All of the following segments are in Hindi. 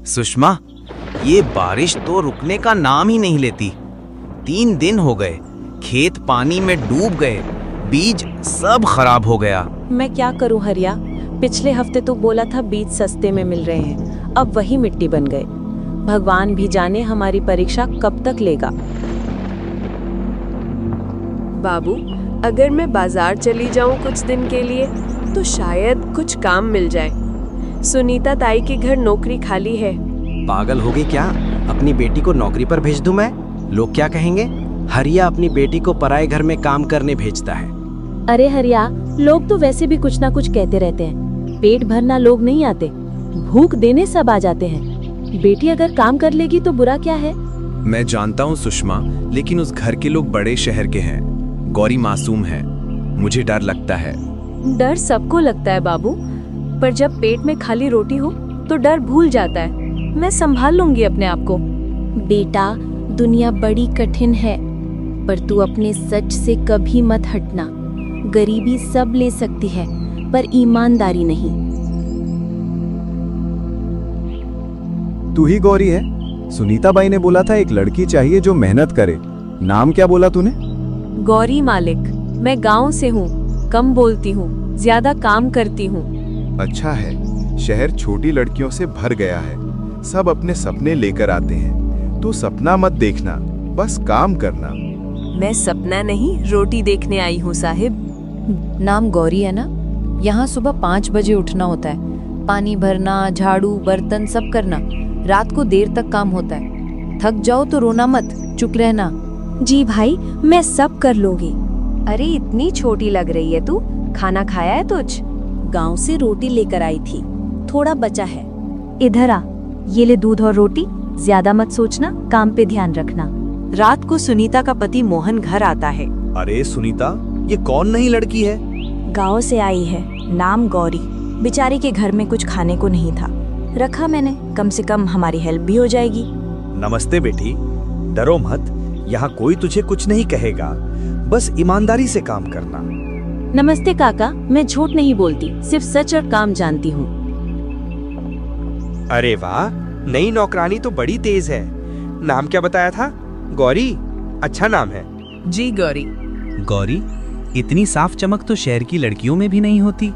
सुषमा, ये बारिश तो रुकने का नाम ही नहीं लेती। 3 दिन हो गए, खेत पानी में डूब गए, बीज सब खराब हो गया। मैं क्या करूं हरिया, पिछले हफ्ते तो बोला था बीज सस्ते में मिल रहे हैं, अब वही मिट्टी बन गए। भगवान भी जाने हमारी परीक्षा कब तक लेगा। बाबू, अगर मैं बाजार चली जाऊं कुछ दिन के लिए तो शायद कुछ काम मिल जाए। सुनीता ताई के घर नौकरी खाली है। पागल हो गई क्या? अपनी बेटी को नौकरी पर भेज दूं मैं? लोग क्या कहेंगे? हरिया अपनी बेटी को पराए घर में काम करने भेजता है। अरे हरिया, लोग तो वैसे भी कुछ ना कुछ कहते रहते हैं। पेट भरना लोग नहीं आते, भूख देने सब आ जाते हैं। बेटी अगर काम कर लेगी तो बुरा क्या है? मैं जानता हूँ सुषमा, लेकिन उस घर के लोग बड़े शहर के हैं। गौरी मासूम है, मुझे डर लगता है। डर सबको लगता है बाबू, पर जब पेट में खाली रोटी हो तो डर भूल जाता है। मैं संभाल लूंगी अपने आप को। बेटा, दुनिया बड़ी कठिन है, पर तू अपने सच से कभी मत हटना। गरीबी सब ले सकती है, पर ईमानदारी नहीं। तू ही गौरी है? सुनीता बाई ने बोला था एक लड़की चाहिए जो मेहनत करे। नाम क्या बोला तूने? गौरी मालिक। मैं गांव से हूँ, कम बोलती हूँ, ज्यादा काम करती हूँ। अच्छा है, शहर छोटी लड़कियों से भर गया है। सब अपने सपने लेकर आते हैं। तू सपना मत देखना, बस काम करना। मैं सपना नहीं, रोटी देखने आई हूँ साहिब। नाम गौरी है ना? यहाँ सुबह 5 बजे उठना होता है। पानी भरना, झाड़ू, बर्तन सब करना। रात को देर तक काम होता है। थक जाओ तो रोना मत, चुप रहना। जी भाई, मैं सब कर लूंगी। अरे इतनी छोटी लग रही है तू। खाना खाया है तुझ? गांव से रोटी लेकर आई थी, थोड़ा बचा है। इधर आ, ये ले दूध और रोटी। ज्यादा मत सोचना, काम पे ध्यान रखना। रात को सुनीता का पति मोहन घर आता है। अरे सुनीता, ये कौन नई लड़की है? गांव से आई है, नाम गौरी। बेचारी के घर में कुछ खाने को नहीं था, रखा मैंने। कम से कम हमारी हेल्प भी हो जाएगी। नमस्ते बेटी, डरो मत, यहाँ कोई तुझे कुछ नहीं कहेगा। बस ईमानदारी से काम करना। नमस्ते काका, मैं झूठ नहीं बोलती, सिर्फ सच और काम जानती हूँ। अरे वाह, नई नौकरानी तो बड़ी तेज है। नाम क्या बताया था? गौरी? अच्छा नाम है। जी गौरी। गौरी, इतनी साफ चमक तो शहर की लड़कियों में भी नहीं होती।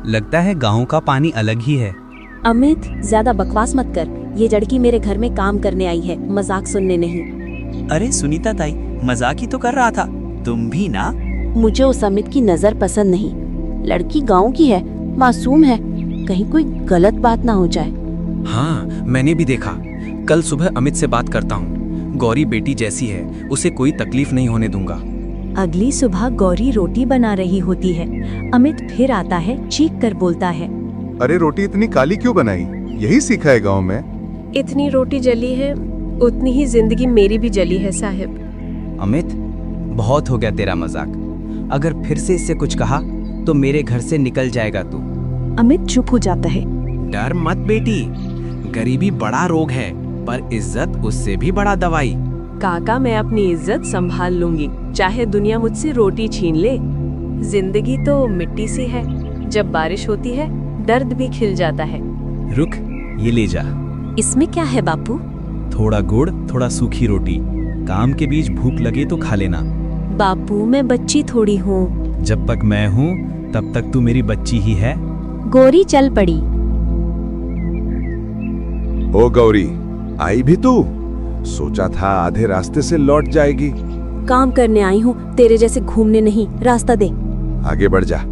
लगता है गाँव का पानी अलग ही है। अमित, ज्यादा बकवास मत कर। ये लड़की मेरे घर में काम करने आई है, मजाक सुनने नहीं। अरे सुनीता ताई, मजाक ही तो कर रहा था। तुम भी ना? मुझे उस अमित की नजर पसंद नहीं। लड़की गांव की है, मासूम है, कहीं कोई गलत बात ना हो जाए। हाँ, मैंने भी देखा। कल सुबह अमित से बात करता हूँ। गौरी बेटी जैसी है, उसे कोई तकलीफ नहीं होने दूंगा। अगली सुबह गौरी रोटी बना रही होती है। अमित फिर आता है, चीख कर बोलता है, अरे रोटी इतनी काली क्यों बनाई? यही सीखा है गाँव में? इतनी रोटी जली है, उतनी ही जिंदगी मेरी भी जली है साहिब। अमित, बहुत हो गया तेरा मजाक। अगर फिर से इससे कुछ कहा तो मेरे घर से निकल जाएगा तू। अमित चुप हो जाता है। डर मत बेटी, गरीबी बड़ा रोग है, पर इज्जत उससे भी बड़ा दवाई। काका, मैं अपनी इज्जत संभाल लूंगी, चाहे दुनिया मुझसे रोटी छीन ले। जिंदगी तो मिट्टी सी है, जब बारिश होती है दर्द भी खिल जाता है। रुक, ये ले जा। इसमें क्या है बापू? थोड़ा गुड़, थोड़ा सूखी रोटी। काम के बीच भूख लगे तो खा लेना। बापू, मैं बच्ची थोड़ी हूँ। जब तक मैं हूँ तब तक तू मेरी बच्ची ही है। गौरी चल पड़ी। ओ गौरी, आई भी तू? सोचा था आधे रास्ते से लौट जाएगी। काम करने आई हूँ, तेरे जैसे घूमने नहीं। रास्ता दे। आगे बढ़ जा,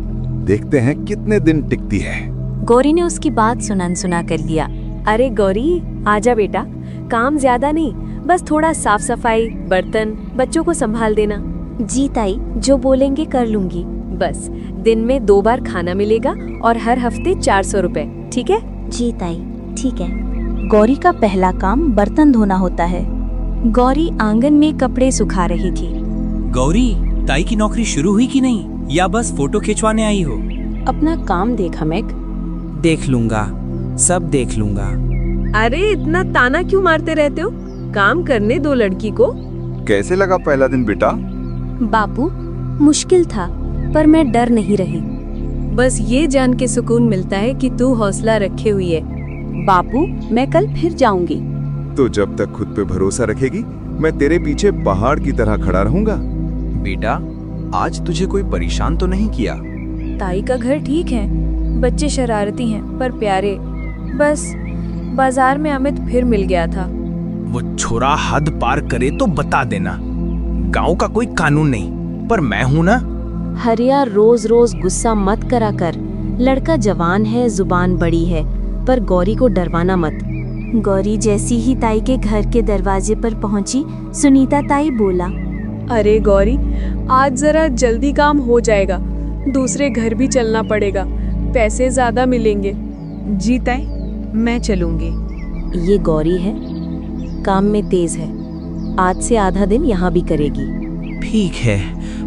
देखते हैं कितने दिन टिकती है। गौरी ने उसकी बात सुना कर लिया। अरे गौरी, आजा बेटा, काम ज्यादा नहीं, बस थोड़ा साफ सफाई, बर्तन, बच्चों को संभाल देना। जी ताई, जो बोलेंगे कर लूंगी। बस दिन में 2 बार खाना मिलेगा और हर हफ्ते 400 रुपए, ठीक है? जी ताई, ठीक है। गौरी का पहला काम बर्तन धोना होता है। गौरी आंगन में कपड़े सुखा रही थी। गौरी, ताई की नौकरी शुरू हुई कि नहीं, या बस फोटो खिंचवाने आई हो? अपना काम देख हमेक। देख लूंगा, सब देख लूंगा। अरे इतना ताना क्यों मारते रहते हो? काम करने दो लड़की को। कैसे लगा पहला दिन बेटा? बापू, मुश्किल था, पर मैं डर नहीं रही। बस ये जान के सुकून मिलता है कि तू हौसला रखे हुई है। बापू मैं कल फिर जाऊंगी। तो जब तक खुद पे भरोसा रखेगी, मैं तेरे पीछे पहाड़ की तरह खड़ा रहूंगा। बेटा, आज तुझे कोई परेशान तो नहीं किया? ताई का घर ठीक है, बच्चे शरारती हैं पर प्यारे। बस बाजार में अमित फिर मिल गया था। वो छोरा हद पार करे तो बता देना। गांव का कोई कानून नहीं, पर मैं हूं ना। हरिया रोज रोज गुस्सा मत करा कर। लड़का जवान है, जुबान बड़ी है, पर गौरी को डरवाना मत। गौरी जैसी ही ताई के घर के दरवाजे पर पहुंची, सुनीता ताई बोला, अरे गौरी, आज जरा जल्दी काम हो जाएगा, दूसरे घर भी चलना पड़ेगा, पैसे ज्यादा मिलेंगे। जी ताई, मैं चलूंगी। ये गौरी है, काम में तेज है, आज से आधा दिन यहाँ भी करेगी। ठीक है,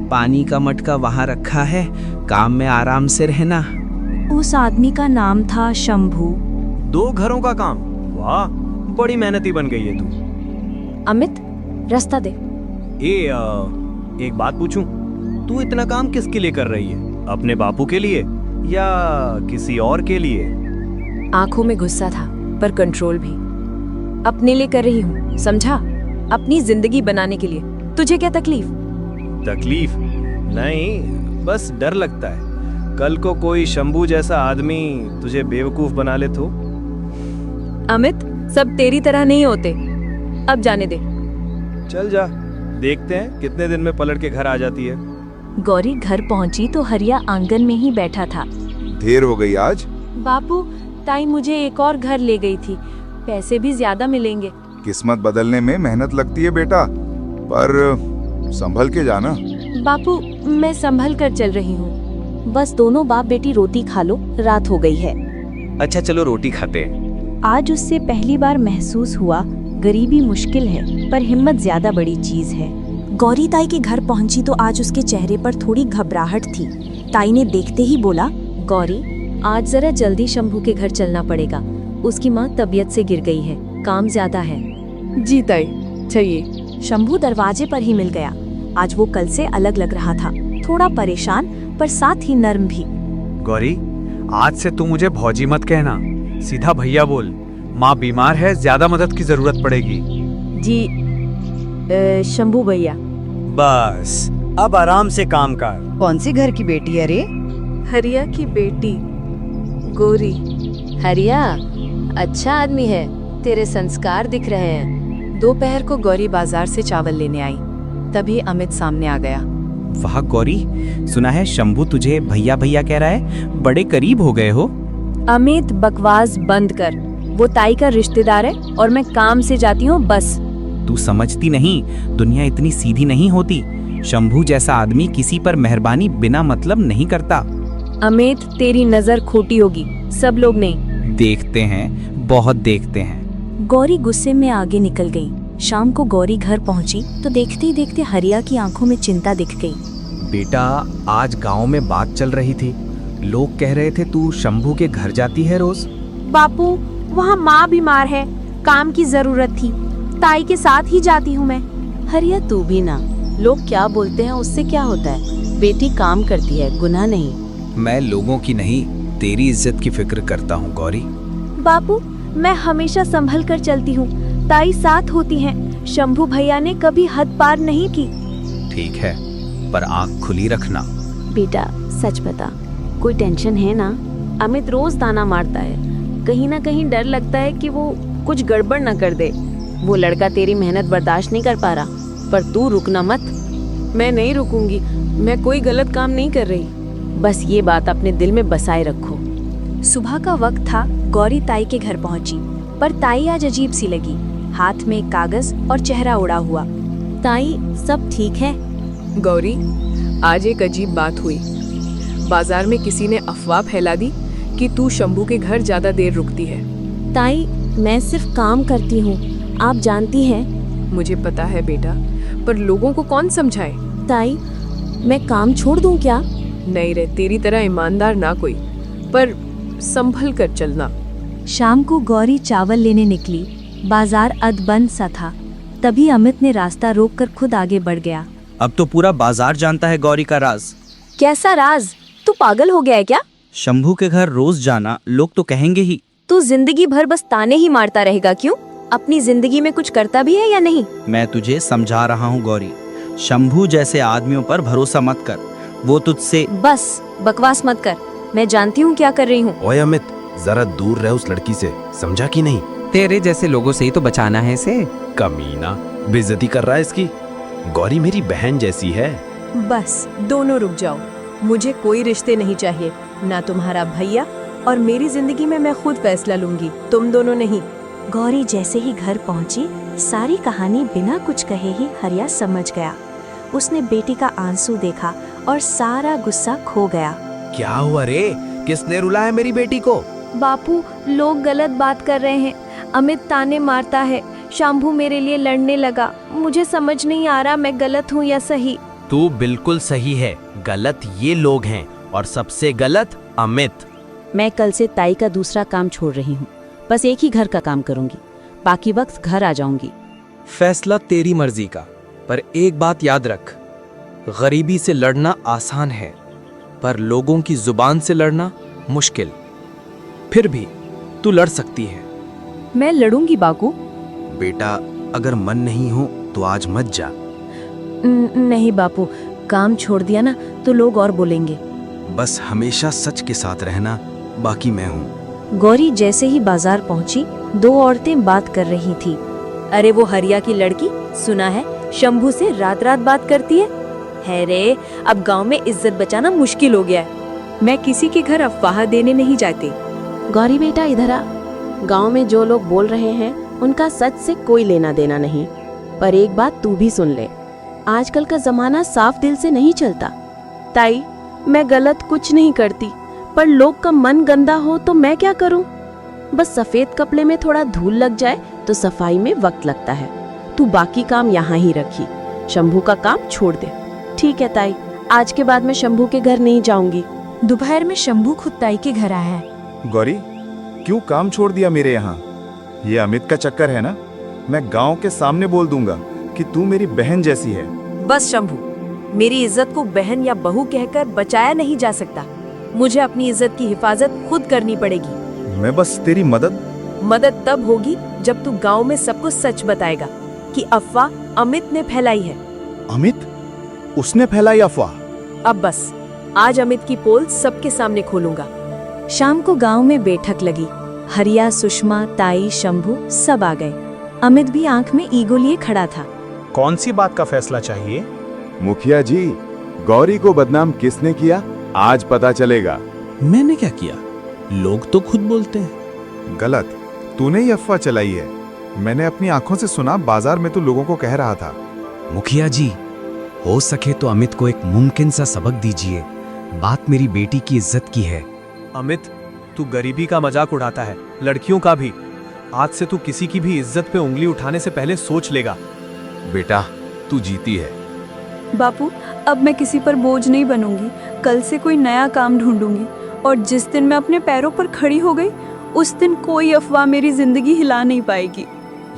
पानी का मटका वहाँ रखा है, काम में आराम से रहना। उस आदमी का नाम था शंभू। 2 घरों का काम, वाह, बड़ी मेहनती बन गई है तू। अमित, रास्ता दे। एक बात पूछूं, तू इतना काम किसके लिए कर रही है? अपने बापू के लिए या किसी और के लिए? आंखों में गुस्सा था, पर कंट्रोल भी। अपने लिए कर रही हूँ, समझा? अपनी जिंदगी बनाने के लिए। तुझे क्या तकलीफ? तकलीफ नहीं, बस डर लगता है कल को कोई शंभू जैसा आदमी तुझे बेवकूफ बना ले तो। अमित, सब तेरी तरह नहीं होते, अब जाने दे। चल जा, देखते हैं कितने दिन में पलट के घर आ जाती है। गौरी घर पहुंची तो हरिया आंगन में ही बैठा था। देर हो गई आज। बापू, ताई मुझे एक और घर ले गई थी, पैसे भी ज्यादा मिलेंगे। किस्मत बदलने में मेहनत लगती है बेटा, पर संभल के जाना। बापू, मैं संभल कर चल रही हूँ, बस दोनों बाप बेटी रोटी खा लो, रात हो गई है। अच्छा चलो रोटी खाते हैं। आज उससे पहली बार महसूस हुआ गरीबी मुश्किल है, पर हिम्मत ज्यादा बड़ी चीज है। गौरी ताई के घर पहुंची तो आज उसके चेहरे पर थोड़ी घबराहट थी। ताई ने देखते ही बोला, गौरी, आज जरा जल्दी शंभू के घर चलना पड़ेगा, उसकी माँ तबीयत से गिर गई है, काम ज्यादा है। जी ताई, चाहिए। शंभू दरवाजे पर ही मिल गया। आज वो कल से अलग लग रहा था, थोड़ा परेशान पर साथ ही नर्म भी। गौरी, आज से तू मुझे भौजी मत कहना, सीधा भैया बोल। माँ बीमार है, ज्यादा मदद की जरूरत पड़ेगी। जी शंभू भैया। बस अब आराम से काम कर। कौन सी घर की बेटी है रे? हरिया की बेटी गौरी। हरिया अच्छा आदमी है, तेरे संस्कार दिख रहे हैं। दोपहर को गौरी बाजार से चावल लेने आई, तभी अमित सामने आ गया। वाह गौरी, सुना है शंभू तुझे भैया भैया कह रहा है, बड़े करीब हो गए हो। अमित, बकवास बंद कर, वो ताई का रिश्तेदार है और मैं काम से जाती हूँ बस। तू समझती नहीं, दुनिया इतनी सीधी नहीं होती। शंभू जैसा आदमी किसी पर मेहरबानी बिना मतलब नहीं करता। अमित, तेरी नजर खोटी होगी, सब लोग नहीं। देखते हैं, बहुत देखते हैं। गौरी गुस्से में आगे निकल गई। शाम को गौरी घर पहुंची तो देखते ही देखते हरिया की आंखों में चिंता दिख गई। बेटा, आज गांव में बात चल रही थी, लोग कह रहे थे तू शंभू के घर जाती है रोज। बापू, वहाँ माँ बीमार है, काम की जरूरत थी, ताई के साथ ही जाती हूँ मैं। हरिया तू भी ना, लोग क्या बोलते हैं उससे क्या होता है, बेटी काम करती है, गुनाह नहीं। मैं लोगों की नहीं, तेरी इज्जत की फिक्र करता हूँ गौरी। बापू, मैं हमेशा संभल कर चलती हूँ, ताई साथ होती हैं। शंभू भैया ने कभी हद पार नहीं की। ठीक है, पर आँख खुली रखना। बेटा सच बता, कोई टेंशन है ना? अमित रोज ताना मारता है, कहीं ना कहीं डर लगता है कि वो कुछ गड़बड़ न कर दे। वो लड़का तेरी मेहनत बर्दाश्त नहीं कर पा रहा, पर तू रुकना मत। मैं नहीं रुकूंगी, मैं कोई गलत काम नहीं कर रही। बस ये बात अपने दिल में बसाए रखो। सुबह का वक्त था। गौरी ताई के घर पहुंची, पर ताई आज अजीब सी लगी, हाथ में एक कागज और चेहरा उड़ा हुआ। ताई, सब ठीक है? गौरी, आज एक अजीब बात हुई। बाजार में किसी ने अफवाह फैला दी कि तू शंभू के घर ज्यादा देर रुकती है। ताई, मैं सिर्फ काम करती हूँ, आप जानती हैं। मुझे पता है बेटा, पर लोगों को कौन समझाए। ताई, मैं काम छोड़ दूँ क्या? नहीं रे, तेरी तरह ईमानदार ना कोई, पर संभल कर चलना। शाम को गौरी चावल लेने निकली। बाजार अदबंद सा था। तभी अमित ने रास्ता रोककर खुद आगे बढ़ गया। अब तो पूरा बाजार जानता है गौरी का राज। कैसा राज? तू पागल हो गया है क्या? शंभू के घर रोज जाना, लोग तो कहेंगे ही। तू जिंदगी भर बस ताने ही मारता रहेगा क्यों? अपनी जिंदगी में कुछ करता भी है या नहीं? मैं तुझे समझा रहा हूँ गौरी, शंभू जैसे आदमियों पर भरोसा मत कर, वो तुझसे। बस बकवास मत कर, मैं जानती हूँ क्या कर रही हूँ। ओए अमित, जरा दूर रह उस लड़की से, समझा कि नहीं? तेरे जैसे लोगों से ही तो बचाना है इसे। कमीना, बेइज्जती कर रहा है इसकी। गौरी मेरी बहन जैसी है। बस दोनों रुक जाओ, मुझे कोई रिश्ते नहीं चाहिए, ना तुम्हारा भैया, और मेरी जिंदगी में मैं खुद फैसला लूंगी, तुम दोनों नहीं। गौरी जैसे ही घर पहुंची, सारी कहानी बिना कुछ कहे ही हरिया समझ गया। उसने बेटी का आंसू देखा और सारा गुस्सा खो गया। क्या हुआ रे? किसने रुलाया मेरी बेटी को? बापू, लोग गलत बात कर रहे हैं। अमित ताने मारता है, शंभू मेरे लिए लड़ने लगा। मुझे समझ नहीं आ रहा मैं गलत हूँ या सही। तू बिल्कुल सही है, गलत ये लोग हैं और सबसे गलत अमित। मैं कल से ताई का दूसरा काम छोड़ रही हूँ, बस एक ही घर का काम करूंगी, बाकी वक्त घर आ जाऊंगी। फैसला तेरी मर्जी का, पर एक बात याद रख, गरीबी से लड़ना आसान है, पर लोगों की जुबान से लड़ना मुश्किल। फिर भी तू लड़ सकती है। मैं लड़ूंगी बाकू। बेटा, अगर मन नहीं हो तो आज मत जा। नहीं बापू, काम छोड़ दिया ना तो लोग और बोलेंगे। बस हमेशा सच के साथ रहना, बाकी मैं हूँ। गौरी जैसे ही बाजार पहुंची, दो औरतें बात कर रही थी। अरे वो हरिया की लड़की, सुना है शंभू से रात रात बात करती है रे, अब गांव में इज्जत बचाना मुश्किल हो गया है। मैं किसी के घर अफवाह देने नहीं जाती। गौरी बेटा इधर आ, गांव में जो लोग बोल रहे हैं उनका सच से कोई लेना देना नहीं, पर एक बात तू भी सुन ले, आजकल का जमाना साफ दिल से नहीं चलता। ताई, मैं गलत कुछ नहीं करती, पर लोग का मन गंदा हो तो मैं क्या करूं? बस सफेद कपड़े में थोड़ा धूल लग जाए तो सफाई में वक्त लगता है। तू बाकी काम यहाँ ही रखी, शंभू का काम छोड़ दे। ठीक है ताई, आज के बाद मैं शंभू के घर नहीं जाऊंगी। दोपहर में शंभू खुद ताई के घर आया है। गौरी, क्यों काम छोड़ दिया मेरे यहाँ? ये अमित का चक्कर है ना? मैं गांव के सामने बोल दूंगा कि तू मेरी बहन जैसी है। बस शंभू, मेरी इज्जत को बहन या बहू कहकर बचाया नहीं जा सकता। मुझे अपनी इज्जत की हिफाजत खुद करनी पड़ेगी। मैं बस तेरी मदद तब होगी जब तू गांव में सबको सच बताएगा कि अफवाह अमित ने फैलाई है। अमित? उसने फैलाई अफवाह? अब बस, आज अमित की पोल सबके सामने खोलूंगा। शाम को गांव में बैठक लगी। हरिया, सुषमा, ताई, शंभू सब आ गए। अमित भी आंख में ईगो लिए खड़ा था। कौन सी बात का फैसला चाहिए? मुखिया जी, गौरी को बदनाम किसने किया आज पता चलेगा। मैंने क्या किया? लोग तो खुद बोलते हैं। गलत, तूने ही अफवाह चलाई है। मैंने अपनी आंखों से सुना, बाजार में तू लोगों को कह रहा था। मुखिया जी, हो सके तो अमित को एक मुमकिन सा सबक दीजिए। बात मेरी बेटी की इज्जत की है। अमित, तू गरीबी का मजाक उड़ाता है, लड़कियों का भी। आज से तू किसी की भी इज्जत पे उंगली उठाने से पहले सोच लेगा। बेटा, तू जीती है। बापू, अब मैं किसी पर बोझ नहीं बनूंगी। कल से कोई नया काम ढूंढूंगी, और जिस दिन मैं अपने पैरों पर खड़ी हो गई, उस दिन कोई अफवाह मेरी जिंदगी हिला नहीं पाएगी।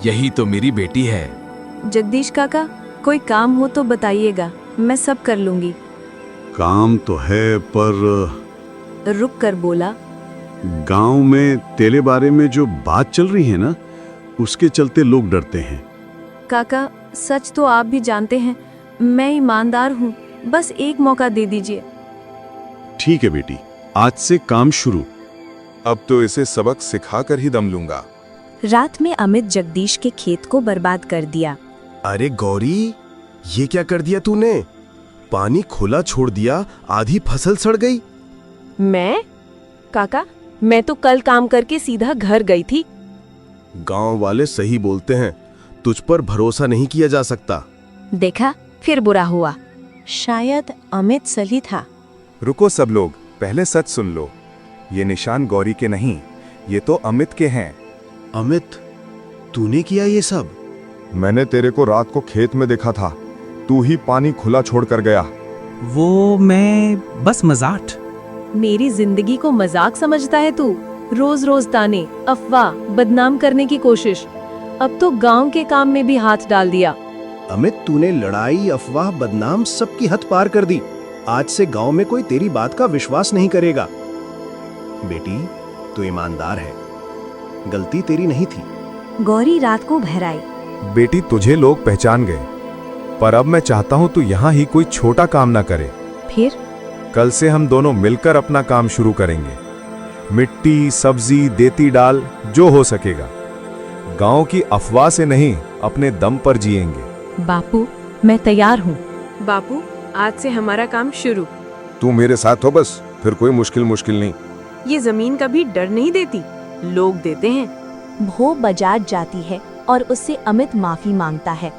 यही तो मेरी बेटी है। जगदीश काका, कोई काम हो तो बताइएगा, मैं सब कर लूंगी। काम तो है, पर रुक कर बोला, गांव में तेरे बारे में जो बात चल रही है ना, उसके चलते लोग डरते हैं। काका, सच तो आप भी जानते हैं, मैं ईमानदार हूँ, बस एक मौका दे दीजिए। ठीक है बेटी, आज से काम शुरू। अब तो इसे सबक सिखा कर ही दम लूंगा। रात में अमित जगदीश के खेत को बर्बाद कर दिया। अरे गौरी, ये क्या कर दिया तूने? पानी खुला छोड़ दिया, आधी फसल सड़ गई। मैं? काका, मैं तो कल काम करके सीधा घर गई थी। गांव वाले सही बोलते हैं, तुझ पर भरोसा नहीं किया जा सकता। देखा, फिर बुरा हुआ। शायद अमित सही था। रुको सब लोग, पहले सच सुन लो। ये निशान गौरी के नहीं, ये तो अमित के हैं। अमित, तूने किया ये सब? मैंने तेरे को रात को खेत में देखा था, तू ही पानी खुला छोड़ कर गया। वो मैं बस मजाक। मेरी जिंदगी को मजाक समझता है तू? रोज रोज ताने, अफवाह, बदनाम करने की कोशिश। अब तो गांव के काम में भी हाथ डाल दिया। अमित, तूने लड़ाई, अफवाह, बदनाम सबकी हद पार कर दी। आज से गांव में कोई तेरी बात का विश्वास नहीं करेगा। बेटी, तू ईमानदार है, गलती तेरी नहीं थी। गौरी रात को घर आई। बेटी तुझे लोग पहचान गए, पर अब मैं चाहता हूं तू यहाँ ही कोई छोटा काम ना करे। फिर? कल से हम दोनों मिलकर अपना काम शुरू करेंगे। मिट्टी, सब्जी, देती डाल, जो हो सकेगा। गांव की अफवाह से नहीं, अपने दम पर जिएंगे। बापू, मैं तैयार हूँ। बापू, आज से हमारा काम शुरू। तू मेरे साथ हो बस, फिर कोई मुश्किल नहीं। ये जमीन कभी डर नहीं देती, लोग देते हैं। वो बाजार जाती है और उससे अमित माफी मांगता है।